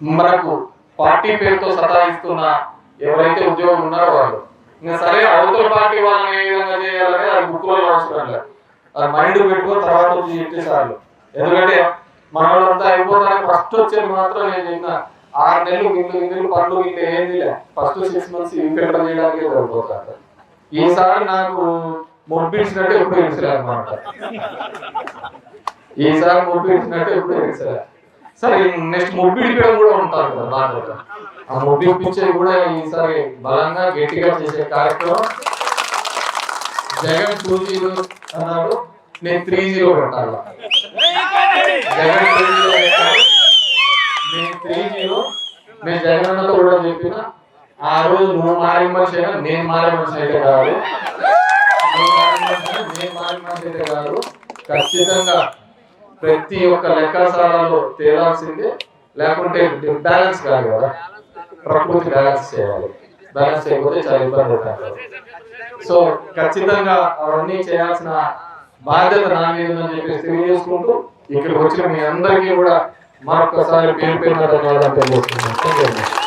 మనకు పార్టీ పేరుతో సతాయిస్తున్న ఎవరైతే ఉద్యోగులు ఉన్నారో వాళ్ళు ఇంకా సరే అవతల పార్టీ వాళ్ళని ఏ విధంగా చేయాలని అది బుక్లలో అవసరం లేదు, అది మైండ్ పెట్టుకుని తర్వాత వచ్చి చెప్పేసారు. ఎందుకంటే మన వాళ్ళంతా అయిపోతారని ఫస్ట్ వచ్చేది మాత్రం నేను చెప్పిన 6 నెలలు గిన్నెలు పనులు గిన్నె ఏంది లే, ఫస్ట్ 6 months ఇన్ఫెక్టర్ చేయడానికి సరిపోతారు. ఈసారి నాకు మొబ్బించినట్టు ఎప్పుడు ఇన్సలే అనమాట, ఈసారి మొబ్బించినట్టు ఎప్పుడు ఇన్సలే. సరే నెక్స్ట్ మొబ్బిడిపడం కూడా ఉంటారు కదా బాధ్యత, ఆ మొబ్బిపించేది కూడా ఈసారి బలంగా గట్టిగా చేసే కార్యక్రమం. జగన్ 2-0 అన్నాడు, నేను 3-0 పెట్టాలి. జగన్ 3-0 పెట్టాలి, నేను 3-0. నేను జగన్ అన్నతో కూడా చెప్పిన ఆ రోజు నువ్వు మారే మనిషి అయినా నేను మారే మనిషి అయితే కాదు, నేను మారే మనిషి అయితే కాదు, ఖచ్చితంగా ప్రతి ఒక్క లెక్కసాలలో తేలాల్సిందే, లేకుంటే బ్యాలెన్స్ కాదు కదా, ప్రకృతి బ్యాలెన్స్ చేయాలి, బ్యాలెన్స్ చేయకపోతే చాలా ఇబ్బంది అవుతారు. సో ఖచ్చితంగా అవన్నీ చేయాల్సిన బాధ్యత నా మీద ఉందని చెప్పేసి తెలియజేసుకుంటూ ఇక్కడికి వచ్చిన మీ అందరికీ కూడా మరొకసారి పేరు ధన్యవాదాలు తెలియజేస్తున్నాను.